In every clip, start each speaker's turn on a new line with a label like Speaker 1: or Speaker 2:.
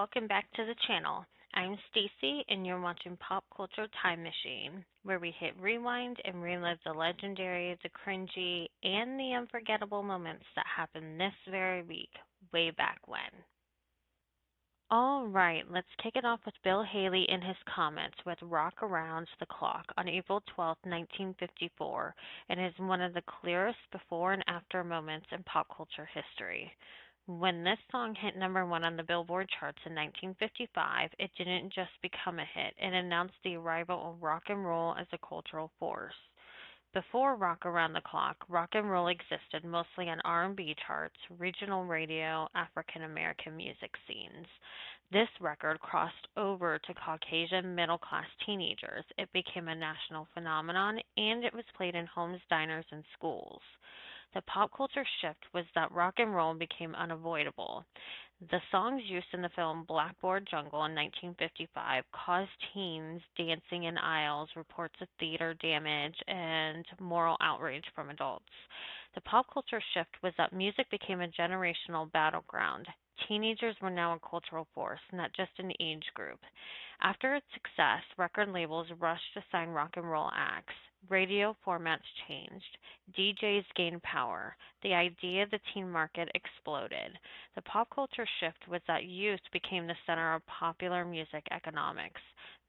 Speaker 1: welcome back to the channel. I'm Stacy and you're watching Pop Culture Time Machine, where we hit rewind and relive the legendary, the cringy, and the unforgettable moments that happened this very week, way back when. All right, let's kick it off with Bill Haley in his comments with Rock Around the Clock on April 12, 1954, and is one of the clearest before and after moments in pop culture history. When this song hit number one on the Billboard charts in 1955, it didn't just become a hit, it announced the arrival of rock and roll as a cultural force. Before Rock Around the Clock, rock and roll existed mostly on R&B charts, regional radio, African American music scenes. This record crossed over to Caucasian middle-class teenagers. It became a national phenomenon, and it was played in homes, diners, and schools. The pop culture shift was that rock and roll became unavoidable. The song's use in the film Blackboard Jungle in 1955 caused teens dancing in aisles, reports of theater damage, and moral outrage from adults. The pop culture shift was that music became a generational battleground. Teenagers were now a cultural force, not just an age group. After its success, record labels rushed to sign rock and roll acts. Radio formats changed. DJs gained power. The idea of the teen market exploded. The pop culture shift was that youth became the center of popular music economics.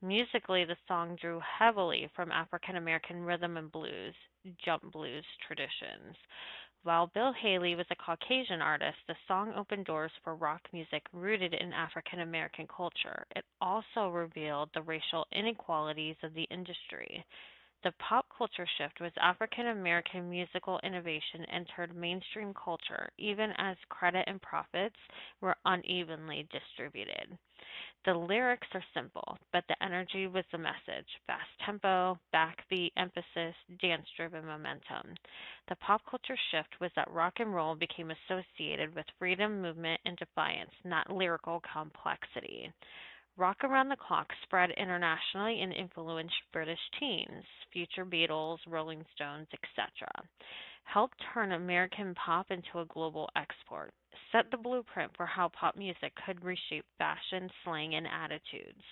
Speaker 1: Musically, the song drew heavily from African American rhythm and blues, jump blues traditions. While Bill Haley was a Caucasian artist, the song opened doors for rock music rooted in African American culture. It also revealed the racial inequalities of the industry. The pop culture shift was African American musical innovation entered mainstream culture, even as credit and profits were unevenly distributed. The lyrics are simple, but the energy was the message: fast tempo, backbeat emphasis, dance driven momentum. The pop culture shift was that rock and roll became associated with freedom, movement, and defiance, not lyrical complexity. Rock Around the Clock spread internationally and influenced British teens, future Beatles, Rolling Stones, etc. Helped turn American pop into a global export, set the blueprint for how pop music could reshape fashion, slang, and attitudes.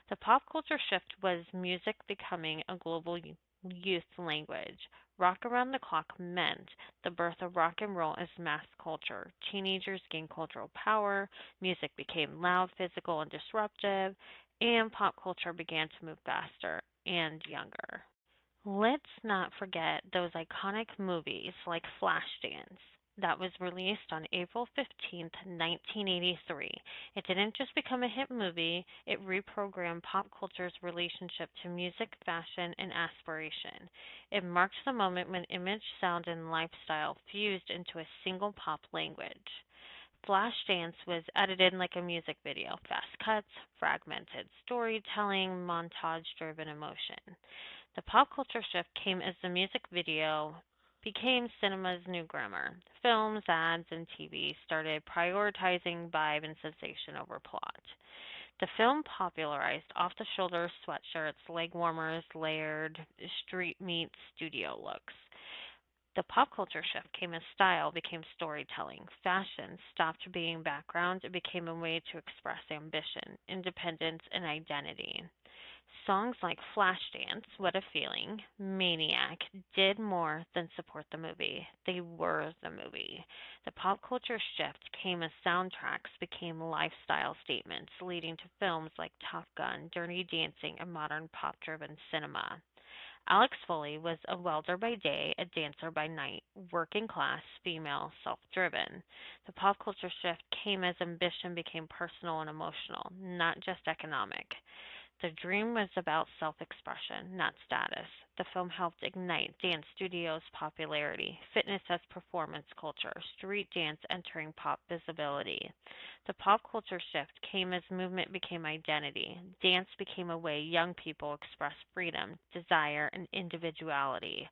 Speaker 1: The pop culture shift was music becoming a global youth language. Rock Around the Clock meant the birth of rock and roll as mass culture. Teenagers gained cultural power, music became loud, physical, and disruptive, and pop culture began to move faster and younger. Let's not forget those iconic movies like Flashdance that was released on April 15th, 1983. It didn't just become a hit movie, it reprogrammed pop culture's relationship to music, fashion, and aspiration. It marked the moment when image, sound, and lifestyle fused into a single pop language. Flashdance was edited like a music video, fast cuts, fragmented storytelling, montage driven emotion. The pop culture shift came as the music video became cinema's new grammar. Films, ads, and TV started prioritizing vibe and sensation over plot. The film popularized off the shoulder sweatshirts, leg warmers, layered street meets studio looks. The pop culture shift came as style became storytelling. Fashion stopped being background, it became a way to express ambition, independence, and identity. Songs like Flashdance, What a Feeling, Maniac did more than support the movie. They were the movie. The pop culture shift came as soundtracks became lifestyle statements, leading to films like Top Gun, Dirty Dancing, and modern pop driven cinema. Alex Foley was a welder by day, a dancer by night, working class, female, self driven. The pop culture shift came as ambition became personal and emotional, not just economic. The dream was about self expression, not status. The film helped ignite dance studios' popularity, fitness as performance culture, street dance entering pop visibility. The pop culture shift came as movement became identity. Dance became a way young people expressed freedom, desire, and individuality.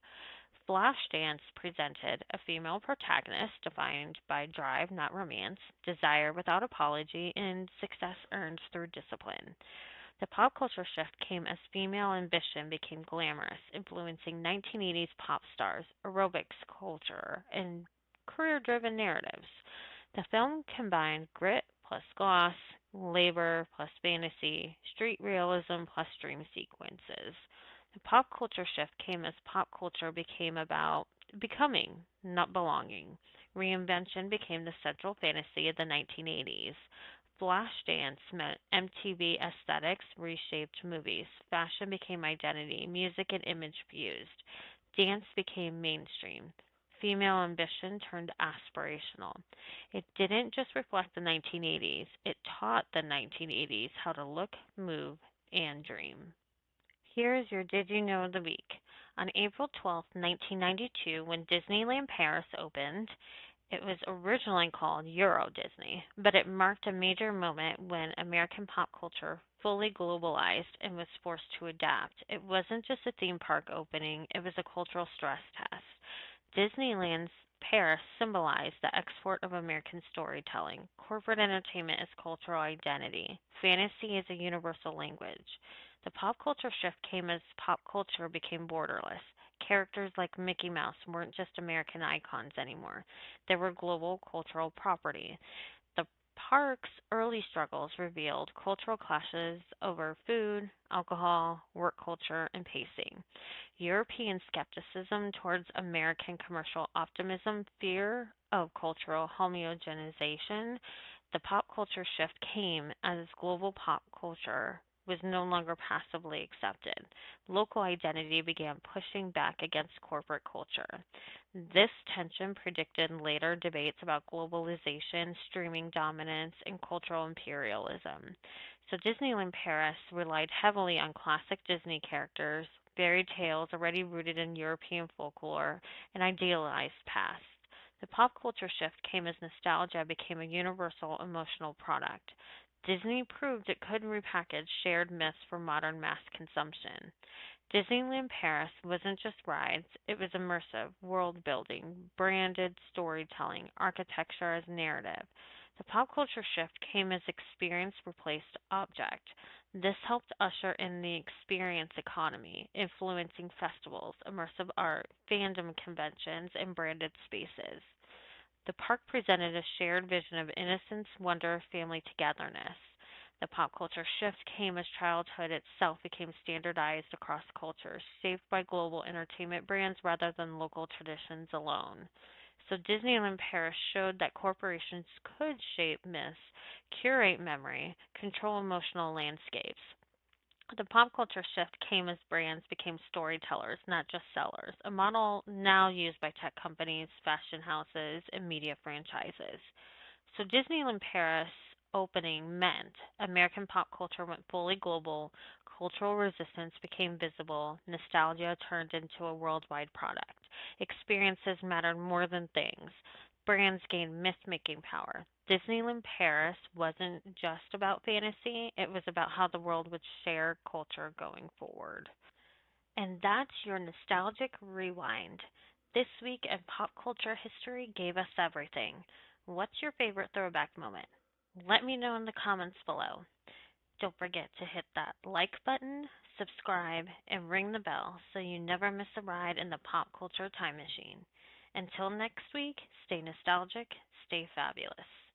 Speaker 1: Flashdance presented a female protagonist defined by drive, not romance, desire without apology, and success earned through discipline. The pop culture shift came as female ambition became glamorous, influencing 1980s pop stars, aerobics culture, and career driven narratives. The film combined grit plus gloss, labor plus fantasy, street realism plus dream sequences. The pop culture shift came as pop culture became about becoming, not belonging. Reinvention became the central fantasy of the 1980s. Flashdance meant MTV aesthetics reshaped movies. Fashion became identity. Music and image fused. Dance became mainstream. Female ambition turned aspirational. It didn't just reflect the 1980s, it taught the 1980s how to look, move, and dream. Here's your Did You Know of the Week. On April 12, 1992, when Disneyland Paris opened, it was originally called Euro Disney, but it marked a major moment when American pop culture fully globalized and was forced to adapt. It wasn't just a theme park opening, it was a cultural stress test. Disneyland's Paris symbolized the export of American storytelling. Corporate entertainment is cultural identity. Fantasy is a universal language. The pop culture shift came as pop culture became borderless. Characters like Mickey Mouse weren't just American icons anymore. They were global cultural property. The park's early struggles revealed cultural clashes over food, alcohol, work culture, and pacing. European skepticism towards American commercial optimism, fear of cultural homogenization. The pop culture shift came as global pop culture was no longer passively accepted. Local identity began pushing back against corporate culture. This tension predicted later debates about globalization, streaming dominance, and cultural imperialism. So Disneyland Paris relied heavily on classic Disney characters, fairy tales already rooted in European folklore, and idealized past. The pop culture shift came as nostalgia became a universal emotional product. Disney proved it could repackage shared myths for modern mass consumption. Disneyland Paris wasn't just rides, it was immersive, world building, branded storytelling, architecture as narrative. The pop culture shift came as experience replaced object. This helped usher in the experience economy, influencing festivals, immersive art, fandom conventions, and branded spaces. The park presented a shared vision of innocence, wonder, family togetherness. The pop culture shift came as childhood itself became standardized across cultures, shaped by global entertainment brands rather than local traditions alone. So Disneyland Paris showed that corporations could shape myths, curate memory, control emotional landscapes. The pop culture shift came as brands became storytellers, not just sellers, a model now used by tech companies, fashion houses, and media franchises. So Disneyland Paris opening meant American pop culture went fully global, cultural resistance became visible, nostalgia turned into a worldwide product. Experiences mattered more than things. Brands gained myth-making power. Disneyland Paris wasn't just about fantasy, it was about how the world would share culture going forward. And that's your nostalgic rewind. This week in pop culture history gave us everything. What's your favorite throwback moment? Let me know in the comments below. Don't forget to hit that like button, subscribe, and ring the bell so you never miss a ride in the pop culture time machine. Until next week, stay nostalgic, stay fabulous.